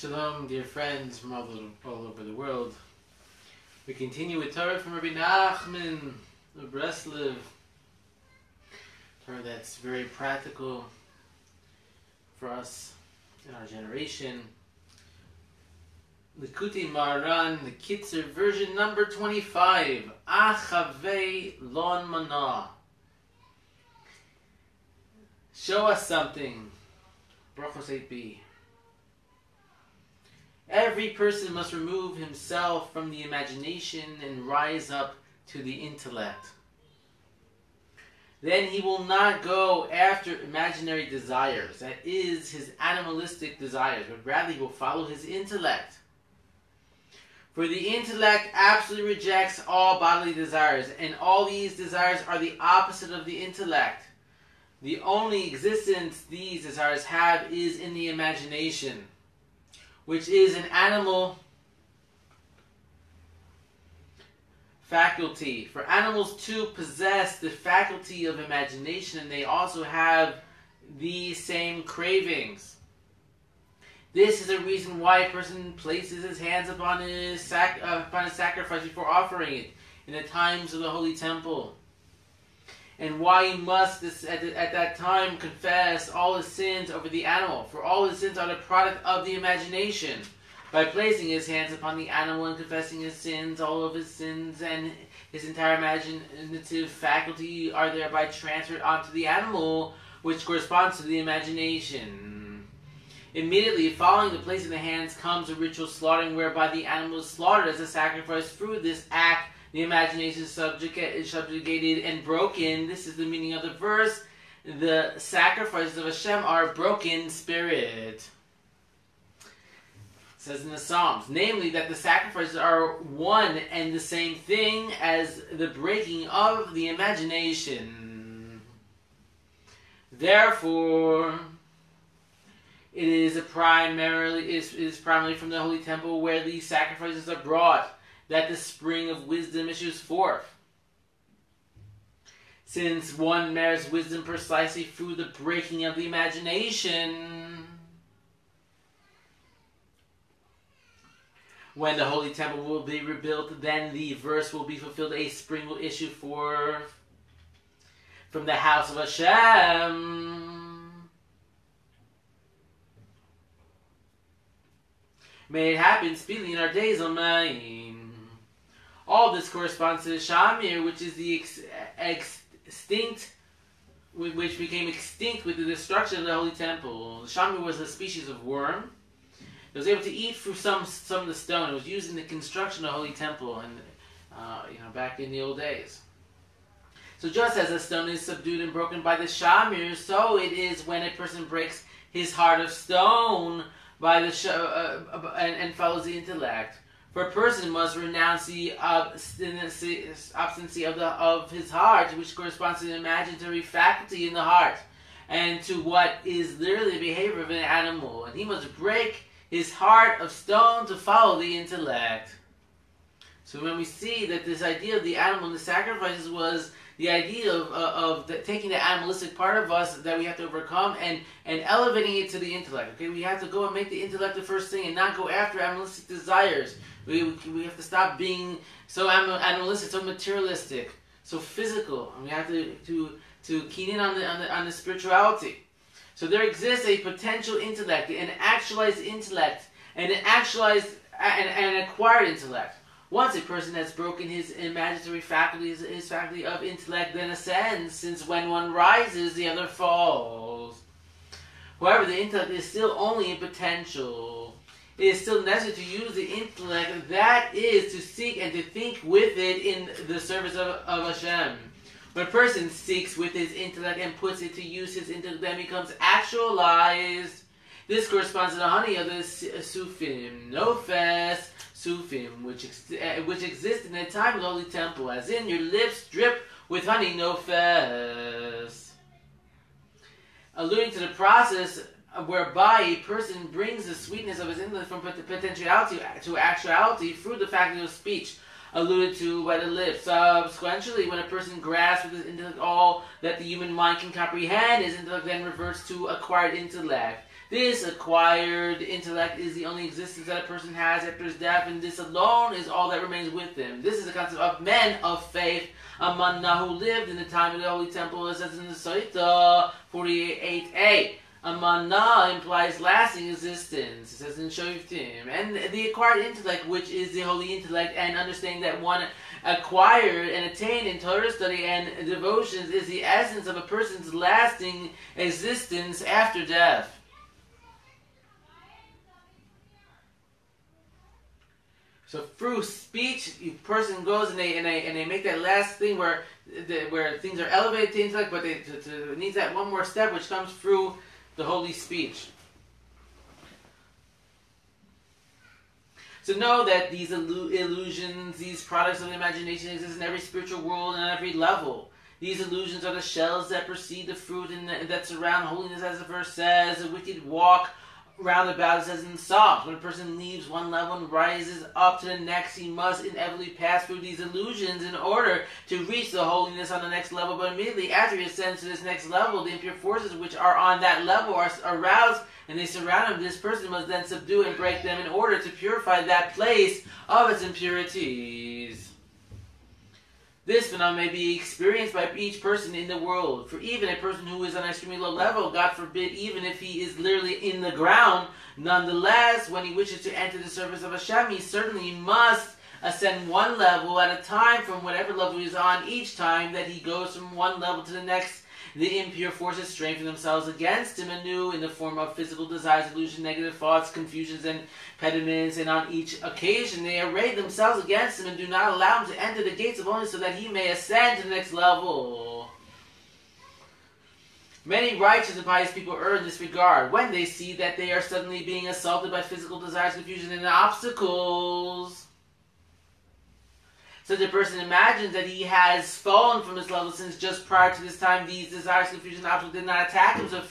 Shalom, dear friends from all over the world. We continue with Torah from Rebbe Nachman of Breslov. Torah that's very practical for us in our generation. Likutey Moharan, the Kitzer, version number 25. Achavei lon mana. Show us something. Brachos 8b. Every person must remove himself from the imagination and rise up to the intellect. Then he will not go after imaginary desires, that is, his animalistic desires, but rather he will follow his intellect. For the intellect absolutely rejects all bodily desires, and all these desires are the opposite of the intellect. The only existence these desires have is in the imagination, which is an animal faculty. For animals too possess the faculty of imagination, and they also have these same cravings. This is a reason why a person places his hands upon his sacrifice before offering it in the times of the Holy Temple, and why he must at that time confess all his sins over the animal, for all his sins are the product of the imagination. By placing his hands upon the animal and confessing his sins, all of his sins and his entire imaginative faculty are thereby transferred onto the animal, which corresponds to the imagination. Immediately following the placing of the hands comes a ritual slaughtering, whereby the animal is slaughtered as a sacrifice. Through this act, the imagination is subjugated and broken. This is the meaning of the verse. The sacrifices of Hashem are a broken spirit. It says in the Psalms, namely that the sacrifices are one and the same thing as the breaking of the imagination. Therefore, it is primarily from the Holy Temple where these sacrifices are brought that the spring of wisdom issues forth. Since one merits wisdom precisely through the breaking of the imagination. When the Holy Temple will be rebuilt, then the verse will be fulfilled. A spring will issue forth from the house of Hashem. May it happen speedily in our days, Amen. All this corresponds to the Shamir, which is the which became extinct with the destruction of the Holy Temple. The Shamir was a species of worm. It was able to eat through some of the stone. It was used in the construction of the Holy Temple, and back in the old days. So just as a stone is subdued and broken by the Shamir, so it is when a person breaks his heart of stone by the and follows the intellect. For a person must renounce the obstinacy of his heart, which corresponds to the imaginary faculty in the heart, and to what is literally the behavior of an animal. And he must break his heart of stone to follow the intellect. So when we see that this idea of the animal and the sacrifices was the idea of taking the animalistic part of us that we have to overcome and elevating it to the intellect. Okay, we have to go and make the intellect the first thing and not go after animalistic desires. We have to stop being so animalistic, so materialistic, so physical. And we have to keen in on the spirituality. So there exists a potential intellect, an actualized intellect, and an actualized and acquired intellect. Once a person has broken his imaginary faculty, his faculty of intellect then ascends, since when one rises, the other falls. However, the intellect is still only in potential. It is still necessary to use the intellect, that is, to seek and to think with it in the service of Hashem. When a person seeks with his intellect and puts it to use, his intellect then becomes actualized. This corresponds to the honey of the Sufim, Nofes, Sufim, which exist in the time of the Holy Temple, as in your lips drip with honey, Nofes. Alluding to the process whereby a person brings the sweetness of his intellect from potentiality to actuality through the faculty of speech, alluded to by the lips. Subsequently, when a person grasps with his intellect all that the human mind can comprehend, his intellect then reverts to acquired intellect. This acquired intellect is the only existence that a person has after his death, and this alone is all that remains with him. This is the concept of men of faith, a manna who lived in the time of the Holy Temple, as says in the Soita 48a. A manna implies lasting existence, it says in Shoftim. And the acquired intellect, which is the holy intellect, and understanding that one acquired and attained in Torah study and devotions, is the essence of a person's lasting existence after death. So through speech, a person goes and they make that last thing where things are elevated to intellect, but it needs that one more step, which comes through the holy speech. So know that these illusions, these products of the imagination, exist in every spiritual world and at every level. These illusions are the shells that precede the fruit and that surround holiness, as the verse says. A wicked walk round about, it says in Psalms. When a person leaves one level and rises up to the next, he must inevitably pass through these illusions in order to reach the holiness on the next level. But immediately after he ascends to this next level, the impure forces which are on that level are aroused and they surround him. This person must then subdue and break them in order to purify that place of its impurities. This phenomenon may be experienced by each person in the world. For even a person who is on an extremely low level, God forbid, even if he is literally in the ground, nonetheless, when he wishes to enter the service of Hashem, he certainly must ascend one level at a time from whatever level he is on. Each time that he goes from one level to the next, the impure forces strengthen themselves against him anew in the form of physical desires, illusion, negative thoughts, confusions, and impediments, and on each occasion they array themselves against him and do not allow him to enter the gates of holiness so that he may ascend to the next level. Many righteous and pious people err in this regard when they see that they are suddenly being assaulted by physical desires, confusion, and obstacles. Such a person imagines that he has fallen from his level, since just prior to this time these desires, confusion, and obstacles did not attack him so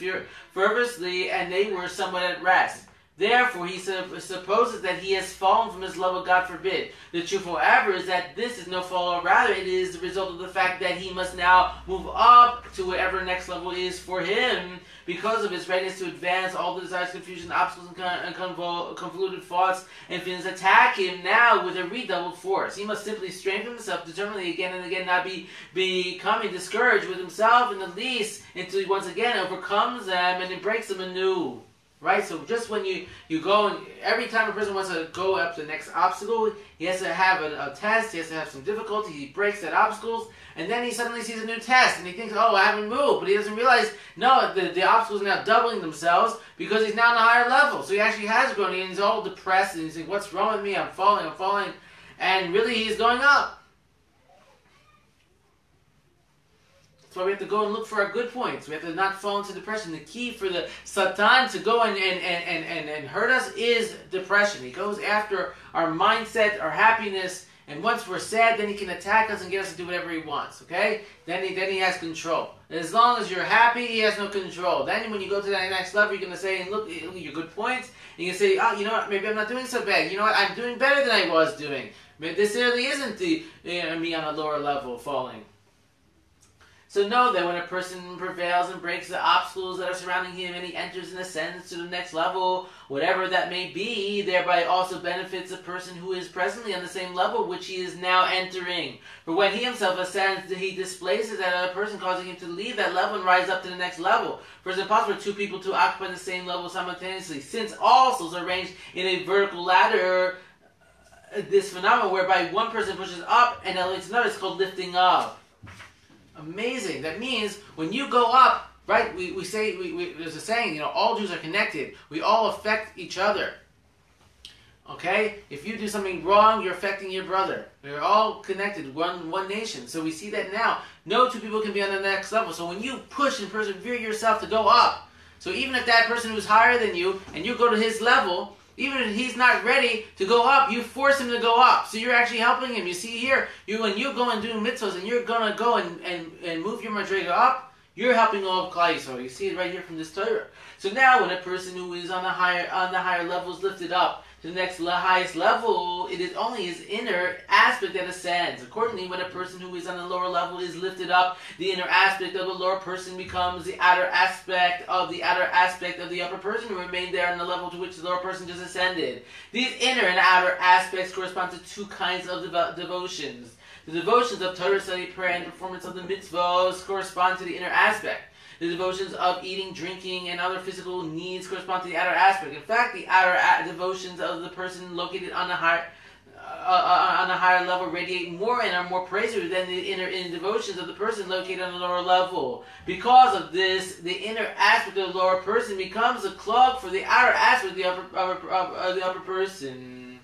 fervorously, and they were somewhat at rest. Therefore, he supposes that he has fallen from his level, God forbid. The truth, however, is that this is no fall, or rather it is the result of the fact that he must now move up to whatever next level is for him, because of his readiness to advance. All the desires, confusion, obstacles, and convoluted thoughts and feelings attack him now with a redoubled force. He must simply strengthen himself determinedly again and again, not becoming discouraged with himself in the least, until he once again overcomes them and breaks them anew. Right? So just when you go, and every time a person wants to go up to the next obstacle, he has to have a test, he has to have some difficulty, he breaks that obstacles, and then he suddenly sees a new test, and he thinks, oh, I haven't moved, but he doesn't realize, no, the obstacles are now doubling themselves, because he's now on a higher level. So he actually has grown, and he's all depressed, and he's like, what's wrong with me? I'm falling, and really he's going up. That's why we have to go and look for our good points. We have to not fall into depression. The key for the Satan to go and hurt us is depression. He goes after our mindset, our happiness, and once we're sad, then he can attack us and get us to do whatever he wants. Okay? Then he has control. And as long as you're happy, he has no control. Then when you go to that next level, you're going to say, look your good points. And you can say, oh, you know what? Maybe I'm not doing so bad. You know what? I'm doing better than I was doing. Maybe this really isn't me on a lower level falling. So know that when a person prevails and breaks the obstacles that are surrounding him and he enters and ascends to the next level, whatever that may be, thereby also benefits a person who is presently on the same level which he is now entering. For when he himself ascends, he displaces that other person, causing him to leave that level and rise up to the next level. For it's impossible for two people to occupy the same level simultaneously, since all souls are arranged in a vertical ladder. This phenomenon whereby one person pushes up and elevates another is called lifting up. Amazing. That means when you go up, right, we say, there's a saying, all Jews are connected. We all affect each other. Okay? If you do something wrong, you're affecting your brother. We're all connected, one nation. So we see that now. No two people can be on the next level. So when you push and persevere yourself to go up, so even if that person who's higher than you, and you go to his level, even if he's not ready to go up, you force him to go up. So you're actually helping him. You see here, when you go and do mitzvahs and you're going to go and move your madrega up, You're helping all of Klal Yisrael. You see it right here from this Torah. So now, when a person who is on the higher level is lifted up to the next highest level, it is only his inner aspect that ascends. Accordingly, when a person who is on the lower level is lifted up, the inner aspect of the lower person becomes the outer aspect of the upper person who remained there on the level to which the lower person just ascended. These inner and outer aspects correspond to two kinds of devotions. The devotions of Torah study, prayer, and performance of the mitzvahs correspond to the inner aspect. The devotions of eating, drinking, and other physical needs correspond to the outer aspect. In fact, the outer devotions of the person located on the higher level radiate more and are more praiseworthy than the inner devotions of the person located on the lower level. Because of this, the inner aspect of the lower person becomes a clog for the outer aspect of the upper person.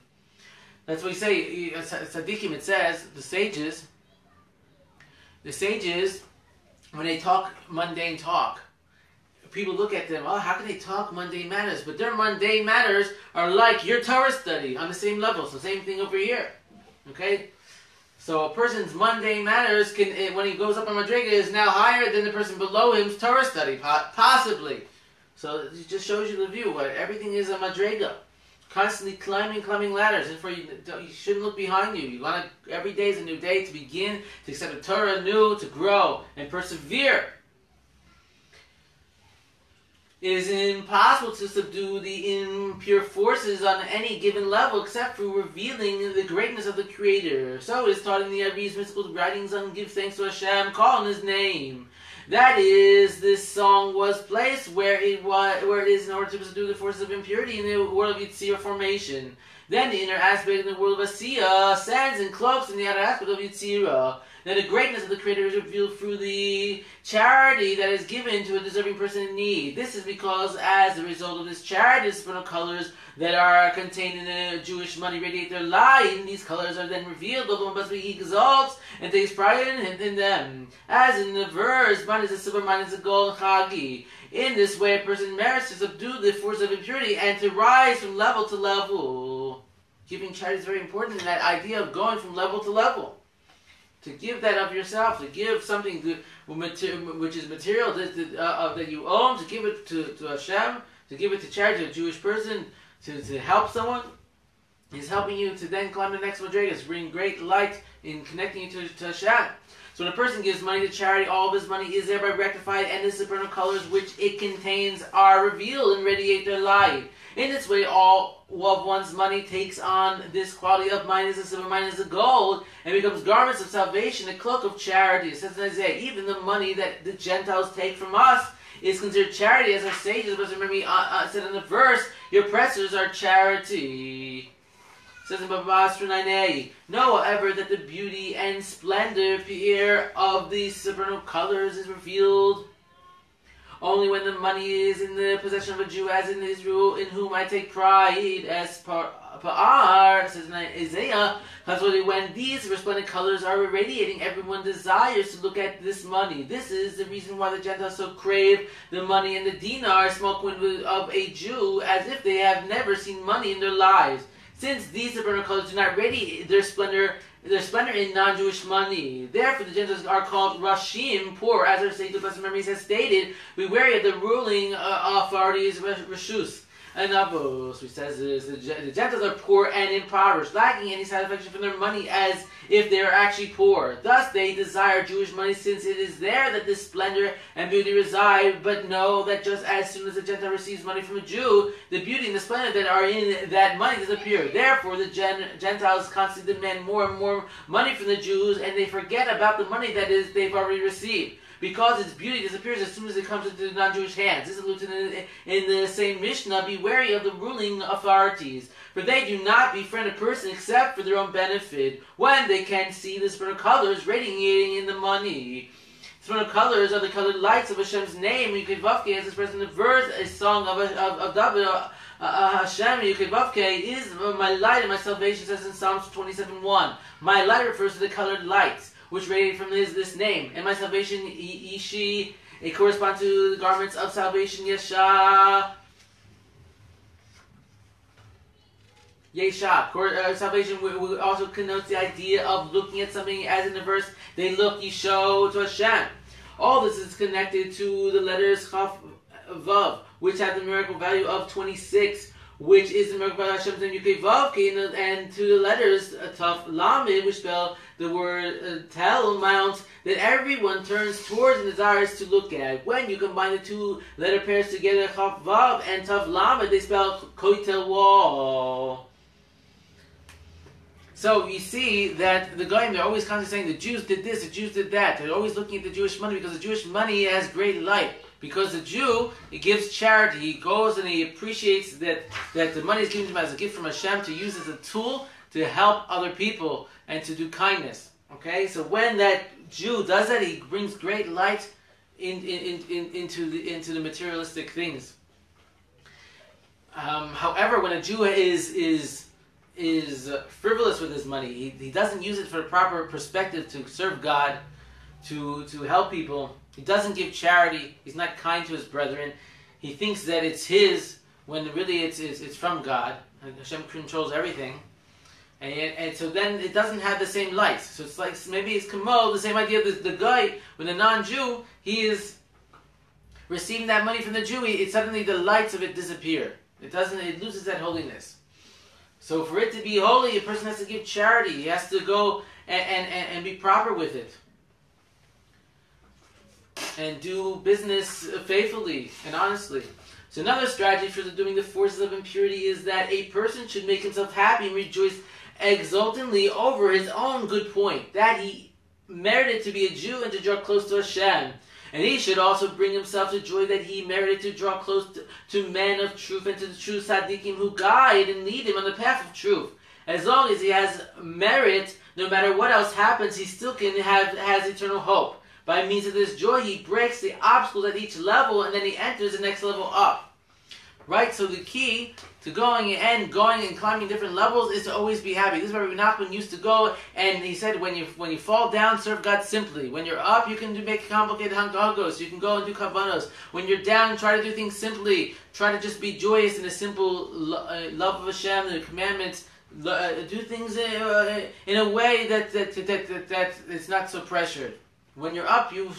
That's what we say. Tzaddikim, it says, the sages, when they talk mundane talk, people look at them, oh, how can they talk mundane matters? But their mundane matters are like your Torah study on the same level. So same thing over here. Okay? So a person's mundane matters, can, when he goes up on Madrega, is now higher than the person below him's Torah study, possibly. So it just shows you the view. Everything is a Madrega. Constantly climbing ladders, and you shouldn't look behind you. You want to, every day is a new day to begin to accept the Torah anew, to grow and persevere. It is impossible to subdue the impure forces on any given level except through revealing the greatness of the Creator. So it is taught in the Ari's mystical writings on give thanks to Hashem, call on His name. That is, this song was placed where it is in order to subdue the forces of impurity in the world of Yitzir formation. Then the inner aspect in the world of Asiya ascends and cloaks in the outer aspect of Yitzira. Then the greatness of the Creator is revealed through the charity that is given to a deserving person in need. This is because, as a result of this charity, the supernal colors that are contained in the Jewish money radiate their light, and these colors are then revealed, although must be exalts and takes pride in them. As in the verse, mine is a silver, mine is a gold, chagi. In this way, a person merits to subdue the force of impurity and to rise from level to level. Giving charity is very important in that idea of going from level to level. To give that of yourself, to give something good, which is material that you own, to give it to Hashem, to give it to charity to a Jewish person, to help someone, is helping you to then climb the next madrigas, bring great light in connecting you to Hashem. So when a person gives money to charity, all of his money is thereby rectified, and the supernal colors which it contains are revealed and radiate their light. In this way, all of one's money takes on this quality of mine is a silver, mine is a gold, and becomes garments of salvation, a cloak of charity. It says in Isaiah, even the money that the Gentiles take from us is considered charity, as our sages, remember me, said in the verse, your oppressors are charity. It says in Baba 9a, know, however, that the beauty and splendor here of these supernal colors is revealed only when the money is in the possession of a Jew, as in Israel, in whom I take pride, as Pa'ar, says in Isaiah, consequently, when these resplendent colors are irradiating, everyone desires to look at this money. This is the reason why the Gentiles so crave the money and the dinar, small coin of a Jew, as if they have never seen money in their lives. Since these supernal colors do not radiate their splendor in non-Jewish money. Therefore, the Gentiles are called Rashim, poor, as our sage of blessed memories has stated. We wary of the ruling authorities, Rashus. And Avos, which says this, the Gentiles are poor and impoverished, lacking any satisfaction from their money as if they are actually poor. Thus they desire Jewish money, since it is there that this splendor and beauty reside. But know that just as soon as a Gentile receives money from a Jew, the beauty and the splendor that are in that money disappear. Therefore the Gentiles constantly demand more and more money from the Jews, and they forget about the money that they've already received, because its beauty disappears as soon as it comes into the non-Jewish hands. This is alluded in the same Mishnah, be wary of the ruling authorities, for they do not befriend a person except for their own benefit, when they can see the supernal colors radiating in the money. Supernal colors are the colored lights of Hashem's name. Yukevavke, as expressed in the verse, a song of David, Hashem, Yukevavke, is my light and my salvation, says in Psalms 27:1. My light refers to the colored lights which radiate from this name. And my salvation, Ishi, it corresponds to the garments of salvation, Yesha. Salvation also connotes the idea of looking at something, as in the verse, they look, Yisho, to Hashem. All this is connected to the letters Chaf Vav, which have the numerical value of 26, which is the numerical value of Hashem's name Yukei Vav, and to the letters Taf Lamed, which spell the word Tel, mount, that everyone turns towards and desires to look at. When you combine the two letter pairs together, Chaf Vav and Taf Lamed, they spell Koitel wall. So you see that the Goyim, they're always constantly saying the Jews did this, the Jews did that. They're always looking at the Jewish money because the Jewish money has great light. Because the Jew, he gives charity, he goes and he appreciates that the money is given to him as a gift from Hashem to use as a tool to help other people and to do kindness. Okay, so when that Jew does that, he brings great light into the materialistic things. However, when a Jew is frivolous with his money, he doesn't use it for the proper perspective to serve God, to help people. He doesn't give charity. He's not kind to his brethren. He thinks that it's his when really it's from God. Hashem controls everything. And so then it doesn't have the same light. So it's like, maybe it's Kamo, the same idea that the guy, with a non-Jew, he is receiving that money from the Jew, suddenly the lights of it disappear. It loses that holiness. So for it to be holy, a person has to give charity. He has to go and be proper with it. And do business faithfully and honestly. So another strategy for doing the forces of impurity is that a person should make himself happy and rejoice exultantly over his own good point, that he merited to be a Jew and to draw close to Hashem. And he should also bring himself to joy that he merited to draw close to men of truth and to the true tzaddikim who guide and lead him on the path of truth. As long as he has merit, no matter what else happens, he still has eternal hope. By means of this joy, he breaks the obstacles at each level, and then he enters the next level up. Right? So the key to going and climbing different levels is to always be happy. This is where Rebbe Nachman used to go, and he said, when you fall down, serve God simply. When you're up, you can make complicated hangagos. You can go and do kavanos. When you're down, try to do things simply. Try to just be joyous in a simple love of Hashem, the commandments. Do things in a way that it's not so pressured. When you're up, you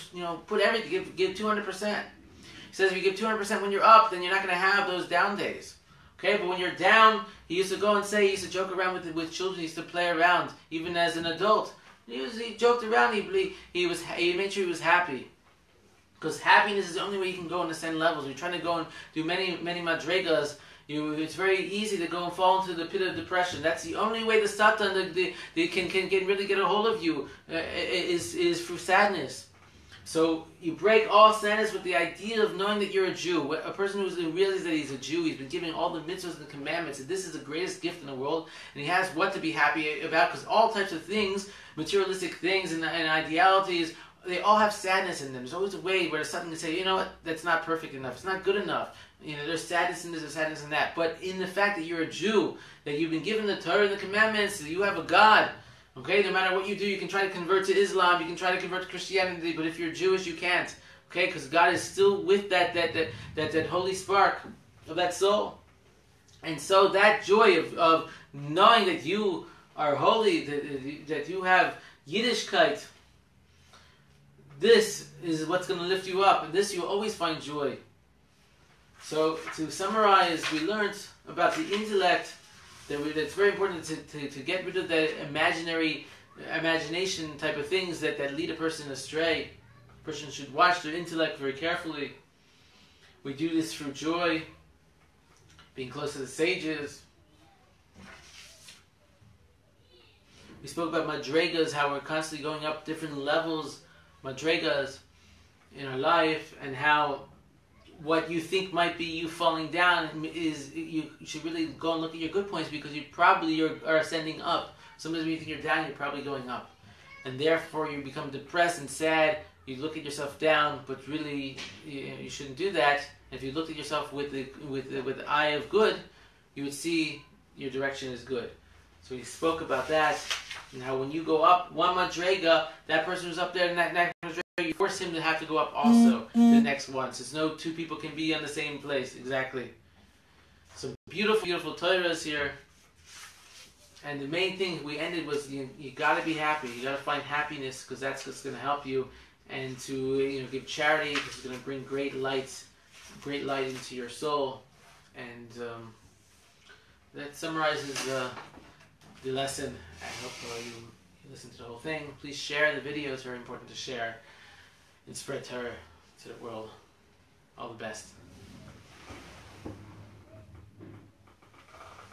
put everything, give 200%. He says if you give 200% when you're up, then you're not going to have those down days. Okay, but when you're down, he used to go and say, he used to joke around with children, he used to play around, even as an adult. He joked around, he made sure he was happy. Because happiness is the only way you can go and ascend levels. You're trying to go and do many madrigas. It's very easy to go and fall into the pit of depression. That's the only way the Satan can really get a hold of you is through sadness. So you break all sadness with the idea of knowing that you're a Jew. A person who realizes that he's a Jew, he's been given all the mitzvahs and the commandments, and this is the greatest gift in the world, and he has what to be happy about, because all types of things, materialistic things and idealities, they all have sadness in them. There's always a way where something can say, you know what, that's not perfect enough, it's not good enough. There's sadness in this, there's sadness in that. But in the fact that you're a Jew, that you've been given the Torah and the commandments, that you have a God, okay? No matter what you do, you can try to convert to Islam, you can try to convert to Christianity, but if you're Jewish, you can't, okay? Because God is still with that holy spark of that soul. And so that joy of knowing that you are holy, that you have Yiddishkeit, this is what's going to lift you up. And this you always find joy. So to summarize, we learned about the intellect, that it's very important to get rid of that imagination type of things that lead a person astray. A person should watch their intellect very carefully. We do this through joy, being close to the sages. We spoke about madregas, how we're constantly going up different levels, madregas in our life, and how what you think might be you falling down is, you should really go and look at your good points, because you probably are ascending up. Sometimes when you think you're down, you're probably going up. And therefore you become depressed and sad. You look at yourself down, but really you shouldn't do that. If you looked at yourself with the eye of good, you would see your direction is good. So we spoke about that, and how when you go up one madrega, that person who's up there in that next madrega, you force him to have to go up also the next one. So no two people can be on the same place. Exactly. Some beautiful, beautiful Torahs here. And the main thing we ended was you got to be happy. You got to find happiness, because that's what's going to help you. and to give charity, because it's going to bring great light into your soul. And that summarizes the lesson. I hope you listen to the whole thing. Please share the video. It's very important to share and spread Torah to the world. All the best.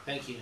Thank you.